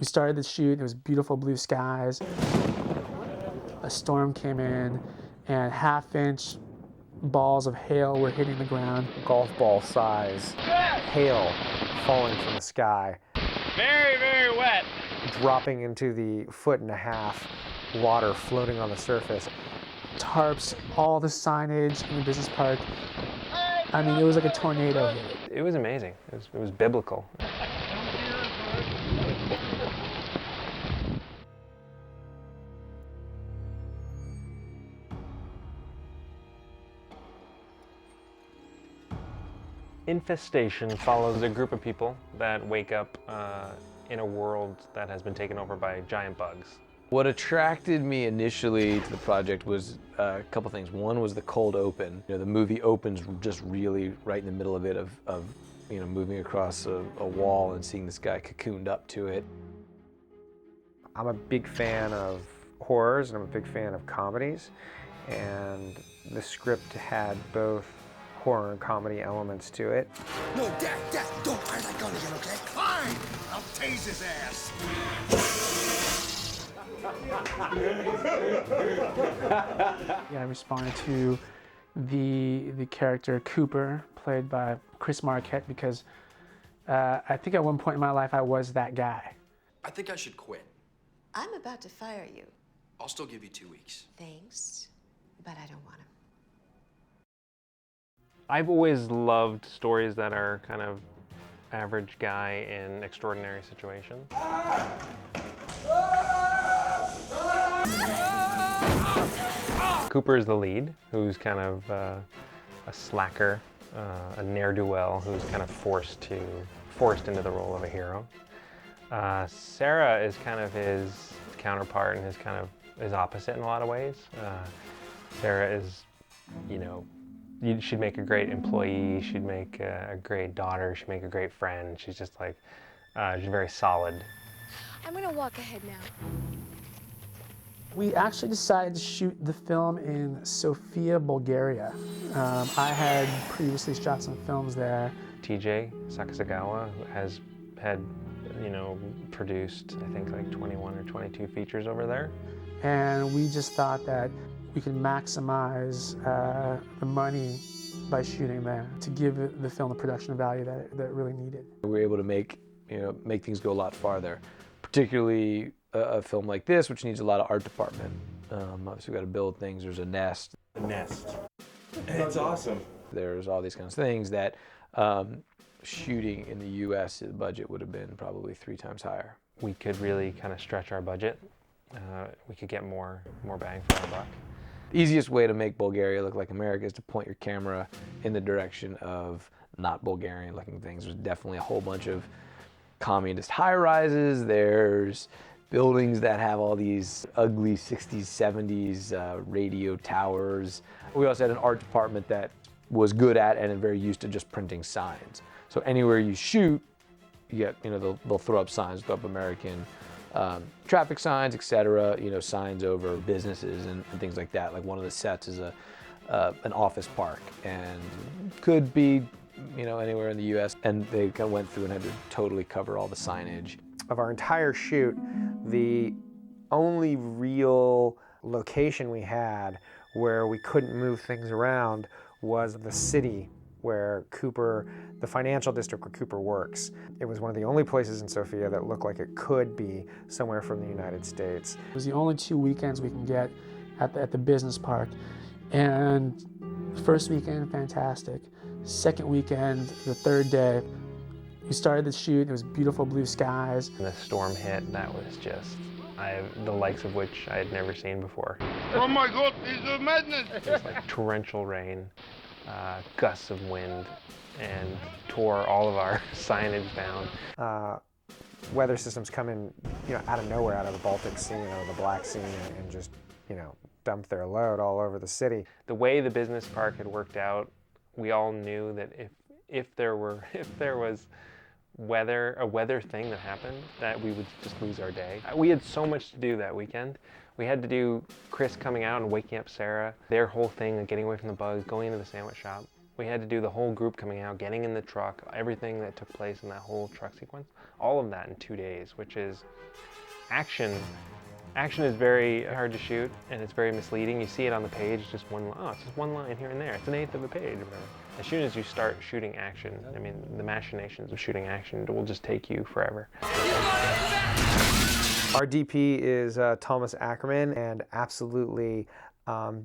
We started the shoot, it was beautiful blue skies. A storm came in and half-inch balls of hail were hitting the ground. Golf ball size hail falling from the sky. Very, very wet. Dropping into the 1.5 foot water floating on the surface. Tarps, all the signage in the business park. I mean, it was like a tornado hit it. It was amazing. It was biblical. Infestation follows a group of people that wake up in a world that has been taken over by giant bugs. What attracted me initially to the project was a couple things. One was the cold open. You know, the movie opens just really right in the middle of it, of you know, moving across a wall and seeing this guy cocooned up to it. I'm a big fan of horrors and I'm a big fan of comedies, and the script had both horror and comedy elements to it. No, Dad, don't fire that gun again, okay? Fine! I'll tase his ass. Yeah, I responded to the character Cooper, played by Chris Marquette, because I think at one point in my life I was that guy. I think I should quit. I'm about to fire you. I'll still give you 2 weeks. Thanks, but I don't want him. I've always loved stories that are kind of average guy in extraordinary situations. Cooper is the lead, who's kind of a slacker, a ne'er-do-well who's kind of forced into the role of a hero. Sarah is kind of his counterpart and his opposite in a lot of ways. Sarah is, you know, she'd make a great employee, she'd make a great daughter, she'd make a great friend. She's just like, she's very solid. I'm gonna walk ahead now. We actually decided to shoot the film in Sofia, Bulgaria. I had previously shot some films there. TJ Sakasagawa has had, you know, produced, I think, like 21 or 22 features over there. And we just thought that we could maximize the money by shooting there to give the film the production value that it really needed. We were able to make things go a lot farther, particularly a film like this, which needs a lot of art department. Obviously, we've got to build things. There's a nest. The nest. It's awesome. There's all these kinds of things that shooting in the U.S., the budget would have been probably 3 times higher. We could really kind of stretch our budget. We could get more bang for our buck. The easiest way to make Bulgaria look like America is to point your camera in the direction of not Bulgarian-looking things. There's definitely a whole bunch of communist high-rises. There's buildings that have all these ugly 60s, 70s radio towers. We also had an art department that was good at and very used to just printing signs. So anywhere you shoot, you get, you know, they'll throw up signs, throw up American traffic signs, etc. You know, signs over businesses and things like that. Like one of the sets is an office park and could be, you know, anywhere in the U.S. And they kind of went through and had to totally cover all the signage. Of our entire shoot, the only real location we had where we couldn't move things around was the city where Cooper, the financial district where Cooper works. It was one of the only places in Sofia that looked like it could be somewhere from the United States. It was the only 2 weekends we can get at the business park. And the first weekend, fantastic. Second weekend, the third day, we started the shoot, it was beautiful blue skies. And the storm hit, that was just, the likes of which I had never seen before. Oh my God, this is madness! It was like torrential rain, gusts of wind, and tore all of our signage down. Weather systems come in, you know, out of nowhere, out of the Baltic Sea, out of the Black Sea, and just, you know, dump their load all over the city. The way the business park had worked out, we all knew that if there was a weather thing that happened, that we would just lose our day. We had so much to do that weekend. We had to do Chris coming out and waking up Sarah, their whole thing of getting away from the bugs, going into the sandwich shop. We had to do the whole group coming out, getting in the truck, everything that took place in that whole truck sequence, all of that in 2 days, which is action. Action is very hard to shoot, and it's very misleading. You see it on the page, just it's just one line here and there. It's an eighth of a page or whatever. As soon as you start shooting action, I mean, the machinations of shooting action will just take you forever. Our DP is Thomas Ackerman, and absolutely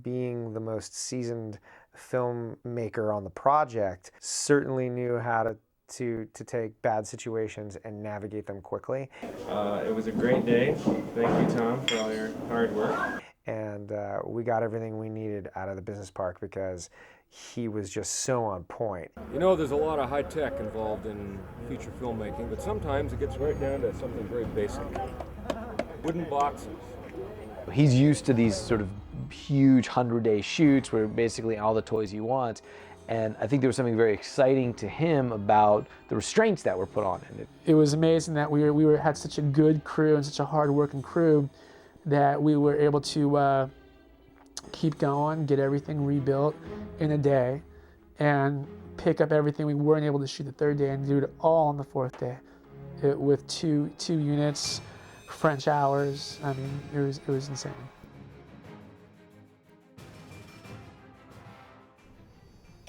being the most seasoned filmmaker on the project, certainly knew how to take bad situations and navigate them quickly. It was a great day. Thank you, Tom, for all your hard work. And we got everything we needed out of the business park because he was just so on point. You know, there's a lot of high tech involved in feature filmmaking, but sometimes it gets right down to something very basic. Wooden boxes. He's used to these sort of huge 100-day shoots where basically all the toys he wants. And I think there was something very exciting to him about the restraints that were put on it. It was amazing that we had such a good crew and such a hard-working crew that we were able to keep going, get everything rebuilt in a day, and pick up everything we weren't able to shoot the third day and do it all on the fourth day, with two units, French hours. I mean, it was insane.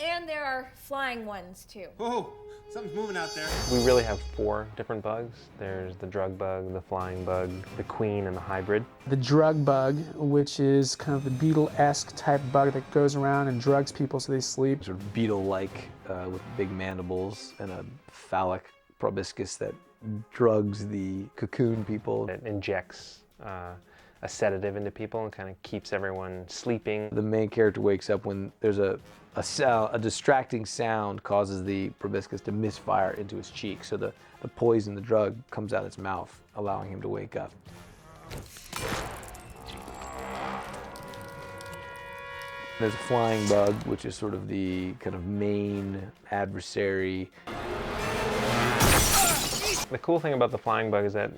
And there are flying ones too. Oh, something's moving out there. We really have 4 different bugs. There's the drug bug, the flying bug, the queen, and the hybrid. The drug bug, which is kind of the beetle-esque type bug that goes around and drugs people so they sleep. Sort of beetle-like with big mandibles and a phallic proboscis that drugs the cocoon people. It injects a sedative into people and kind of keeps everyone sleeping. The main character wakes up when there's a distracting sound causes the proboscis to misfire into his cheek. So the poison, the drug, comes out its mouth, allowing him to wake up. There's a flying bug, which is sort of the kind of main adversary. The cool thing about the flying bug is that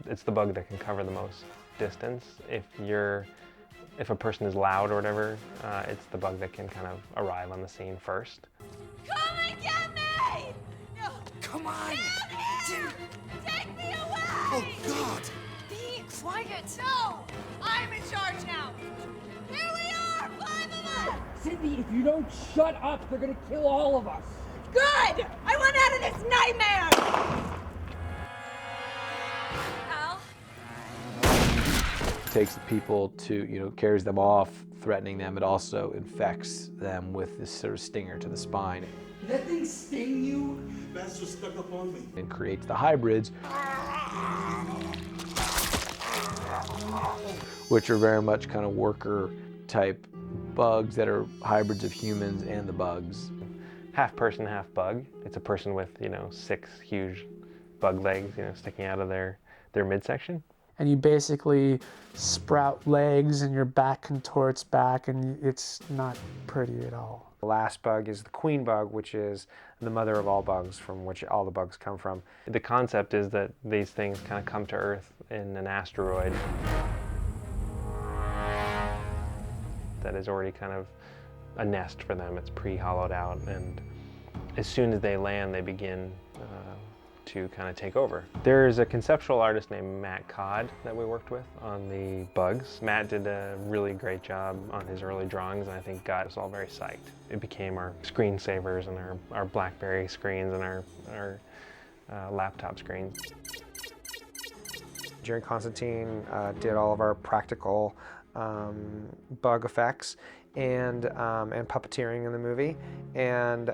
it's the bug that can cover the most distance. If a person is loud or whatever, it's the bug that can kind of arrive on the scene first. Come and get me! No. Come on! Down here! Take me away! Oh, God! Be quiet! No! I'm in charge now! Here we are! 5 of us! Sydney, if you don't shut up, they're gonna kill all of us. Good! I want out of this nightmare! Al? Takes the people to, carries them off, threatening them. It also infects them with this sort of stinger to the spine. Did that thing sting you? That's just stuck up on me. And creates the hybrids, which are very much kind of worker type bugs that are hybrids of humans and the bugs. Half person, half bug. It's a person with, 6 huge bug legs, sticking out of their midsection. And you basically sprout legs and your back contorts back, and it's not pretty at all. The last bug is the queen bug, which is the mother of all bugs, from which all the bugs come from. The concept is that these things kind of come to Earth in an asteroid that is already kind of a nest for them. It's pre-hollowed out, and as soon as they land, they begin to kind of take over. There's a conceptual artist named Matt Codd that we worked with on the bugs. Matt did a really great job on his early drawings, and I think got us all very psyched. It became our screensavers and our BlackBerry screens and our laptop screens. Jerry Constantine did all of our practical bug effects and puppeteering in the movie, and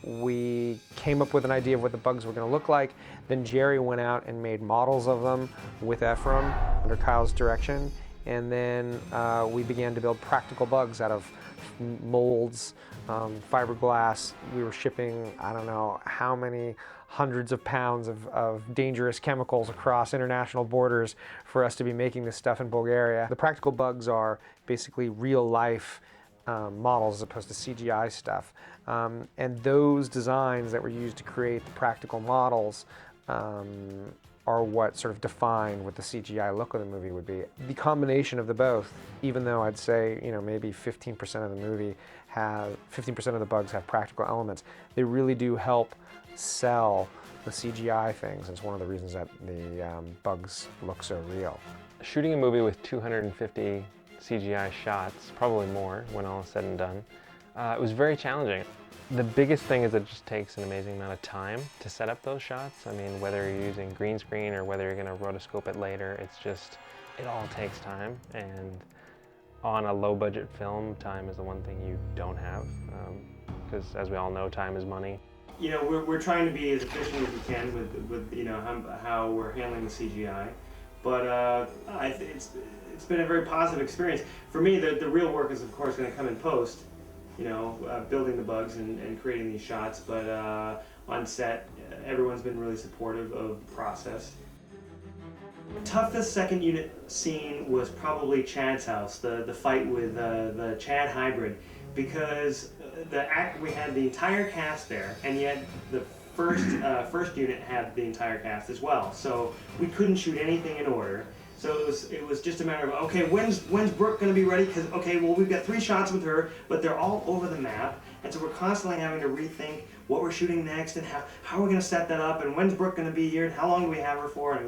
we came up with an idea of what the bugs were going to look like. Then Jerry went out and made models of them with Ephraim under Kyle's direction, and then we began to build practical bugs out of molds, fiberglass. We were shipping, I don't know how many hundreds of pounds of dangerous chemicals across international borders for us to be making this stuff in Bulgaria. The practical bugs are basically real life models as opposed to CGI stuff. And those designs that were used to create the practical models are what sort of define what the CGI look of the movie would be. The combination of the both, even though I'd say, you know, maybe 15% of the movie have, 15% of the bugs have practical elements, they really do help sell the CGI things. It's one of the reasons that the bugs look so real. Shooting a movie with 250 CGI shots, probably more when all is said and done, it was very challenging. The biggest thing is it just takes an amazing amount of time to set up those shots. I mean, whether you're using green screen or whether you're going to rotoscope it later, it's just, it all takes time. And on a low budget film, time is the one thing you don't have, because as we all know, time is money. You know, we're trying to be as efficient as we can with you know, how we're handling the CGI, but it's been a very positive experience. For me, the real work is of course going to come in post, you know, building the bugs and creating these shots, but on set, everyone's been really supportive of the process. Toughest second unit scene was probably Chad's house, the fight with the Chad hybrid, because we had the entire cast there, and yet the first unit had the entire cast as well. So we couldn't shoot anything in order. So it was just a matter of, okay, when's Brooke going to be ready? Because, okay, well, we've got 3 shots with her, but they're all over the map. And so we're constantly having to rethink what we're shooting next and how we're going to set that up and when's Brooke going to be here and how long do we have her for. And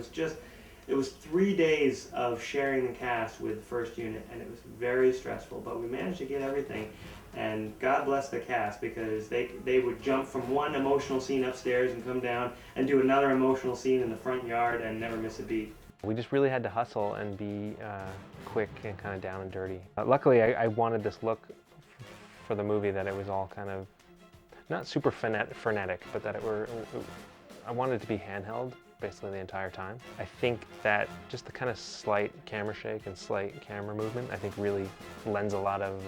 it was 3 days of sharing the cast with the first unit, and it was very stressful, but we managed to get everything. And God bless the cast, because they would jump from one emotional scene upstairs and come down and do another emotional scene in the front yard and never miss a beat. We just really had to hustle and be quick and kind of down and dirty. Luckily, I wanted this look for the movie, that it was all kind of, not super frenetic, but that I wanted it to be handheld basically the entire time. I think that just the kind of slight camera shake and slight camera movement, I think really lends a lot of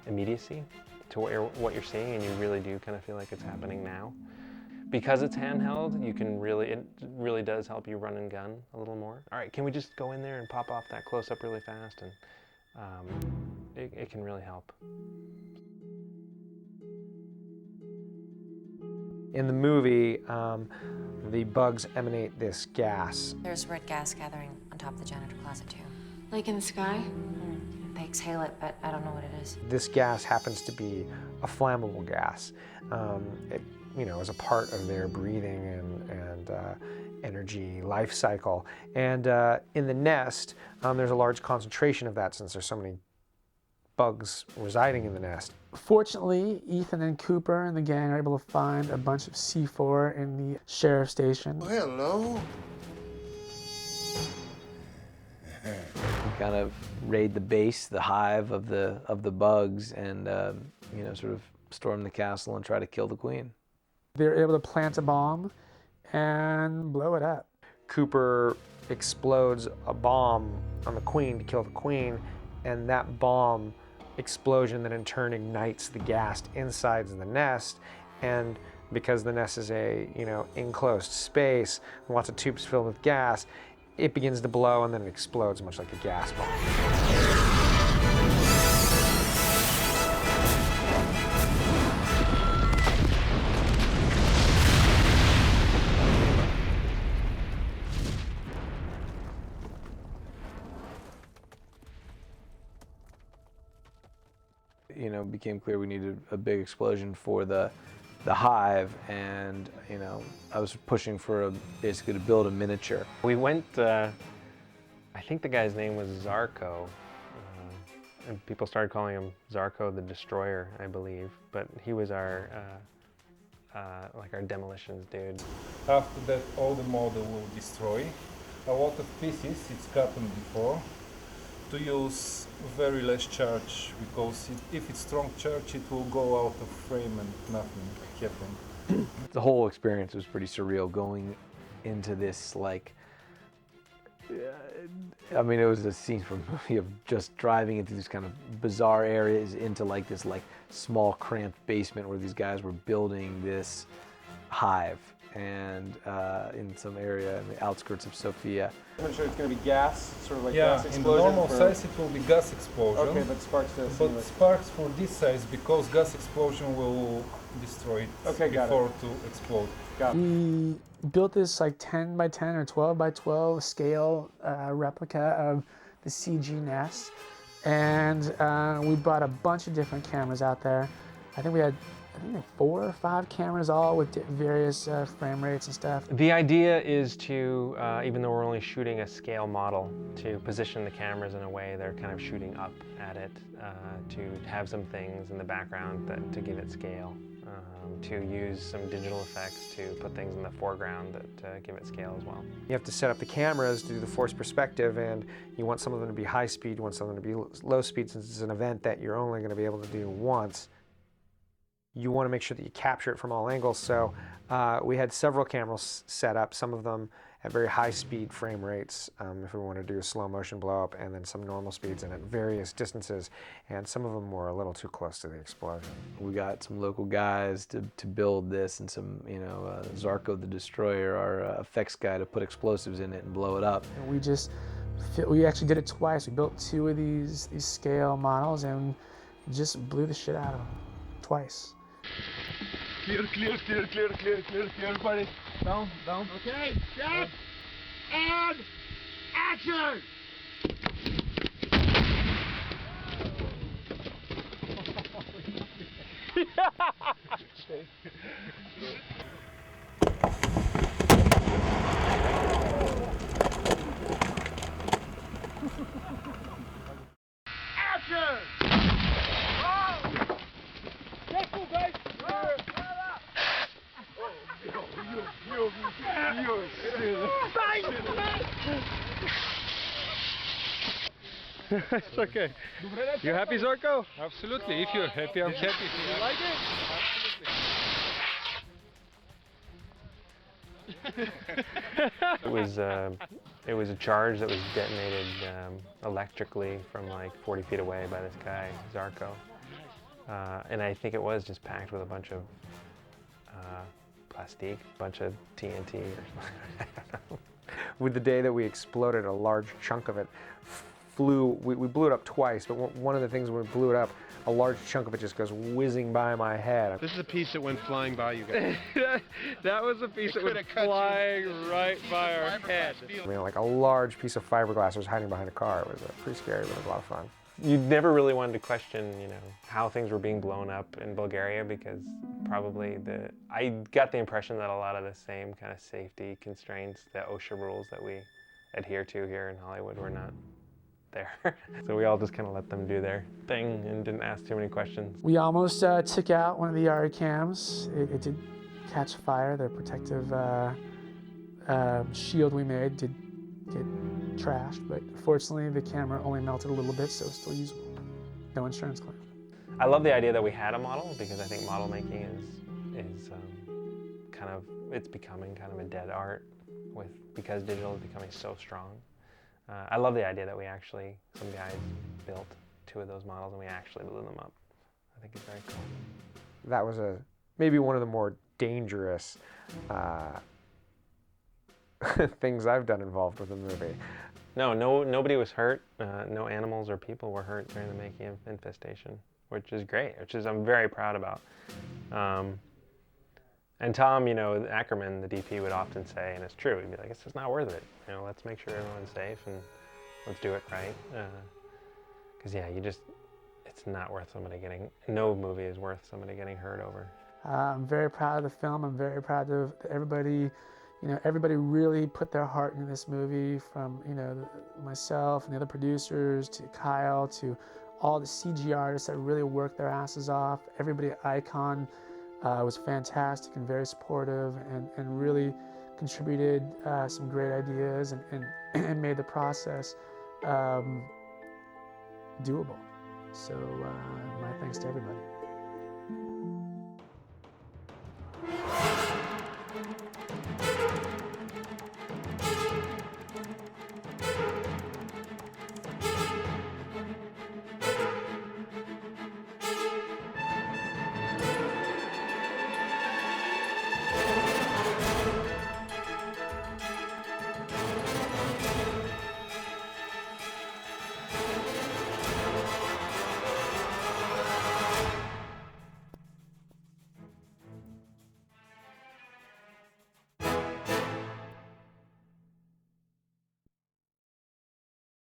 immediacy to what you're seeing, and you really do kind of feel like it's happening now. Because it's handheld, it really does help you run and gun a little more. All right, can we just go in there and pop off that close-up really fast? And it can really help. In the movie, the bugs emanate this gas. There's red gas gathering on top of the janitor closet, too. Like in the sky? They exhale it, but I don't know what it is. This gas happens to be a flammable gas. It, you know, is a part of their breathing and energy life cycle. And in the nest, there's a large concentration of that since there's so many bugs residing in the nest. Fortunately, Ethan and Cooper and the gang are able to find a bunch of C4 in the sheriff's station. Oh, hello. We kind of raid the base, the hive of the bugs, and you know, sort of storm the castle and try to kill the queen. They're able to plant a bomb and blow it up. Cooper explodes a bomb on the queen to kill the queen, and that bomb explosion then in turn ignites the gas inside the nest. And because the nest is a, you know, enclosed space, lots of tubes filled with gas, it begins to blow and then it explodes much like a gas bomb. You know, it became clear we needed a big explosion for the hive, and you know, I was pushing for basically to build a miniature. We went, I think the guy's name was Zarko, and people started calling him Zarko the Destroyer, I believe, but he was our, like our demolitions dude. After that, all the model will destroy. A lot of pieces, it's happened before, to use very less charge, because if it's strong charge, it will go out of frame and nothing happen. The whole experience was pretty surreal, going into this, like, I mean, it was a scene from a movie of just driving into these kind of bizarre areas, into like this like small cramped basement where these guys were building this hive. and in some area in the outskirts of Sofia. I'm sure it's going to be gas, sort of like Yeah, gas in explosion. normal size it will be gas explosion. Okay, but sparks does. But sparks for this size, because gas explosion will destroy it before to explode. We built this like 10 by 10 or 12 by 12 scale replica of the CG nest, and we brought a bunch of different cameras out there. I think we had like 4 or 5 cameras all with various frame rates and stuff. The idea is to, even though we're only shooting a scale model, to position the cameras in a way they're kind of shooting up at it, to have some things in the background to give it scale, to use some digital effects to put things in the foreground that give it scale as well. You have to set up the cameras to do the forced perspective, and you want some of them to be high speed, you want some of them to be low speed, since it's an event that you're only going to be able to do once. You want to make sure that you capture it from all angles, so we had several cameras set up, some of them at very high speed frame rates if we want to do a slow motion blow up, and then some normal speeds and at various distances, and some of them were a little too close to the explosion. We got some local guys to build this, and some, Zarko the Destroyer, our effects guy, to put explosives in it and blow it up. And we actually did it twice. We built 2 of these scale models and just blew the shit out of them twice. Clear, clear, clear, clear, clear, clear, clear, everybody. Down, down. Okay, shot, and action! Action! Oh! Careful, guys! It's okay. You happy, Zarko? Absolutely. If you're happy, I'm happy. You like it? It was a charge that was detonated electrically from like 40 feet away by this guy, Zarko. And I think it was just packed with a bunch of plastique, a bunch of TNT or something. I don't know. With the day that we exploded, a large chunk of it flew. We blew it up twice, but one of the things when we blew it up, a large chunk of it just goes whizzing by my head. This is a piece that went flying by you guys. That was a piece that went flying right by our head. I mean, like a large piece of fiberglass was hiding behind a car. It was pretty scary, but it was a lot of fun. You never really wanted to question, how things were being blown up in Bulgaria, because probably I got the impression that a lot of the same kind of safety constraints, the OSHA rules that we adhere to here in Hollywood, were not there. So we all just kind of let them do their thing and didn't ask too many questions. We almost took out one of the Yari cams. It did catch fire. The protective shield we made did get trashed, but fortunately the camera only melted a little bit, so it's still usable. No insurance claim. I love the idea that we had a model, because I think model making is it's becoming kind of a dead art because digital is becoming so strong. I love the idea that some guys built 2 of those models and we actually blew them up. I think it's very cool. That was maybe one of the more dangerous things I've done involved with the movie. Nobody was hurt. No animals or people were hurt during the making of Infestation, which is great, I'm very proud about. And Tom, Ackerman, the DP, would often say, and it's true, he'd be like, it's just not worth it. Let's make sure everyone's safe and let's do it right. Because it's not worth no movie is worth somebody getting hurt over. I'm very proud of the film. I'm very proud of everybody. Everybody really put their heart into this movie, from myself and the other producers, to Kyle, to all the CG artists that really worked their asses off. Everybody at Icon was fantastic and very supportive, and really contributed some great ideas and made the process doable. So my thanks to everybody.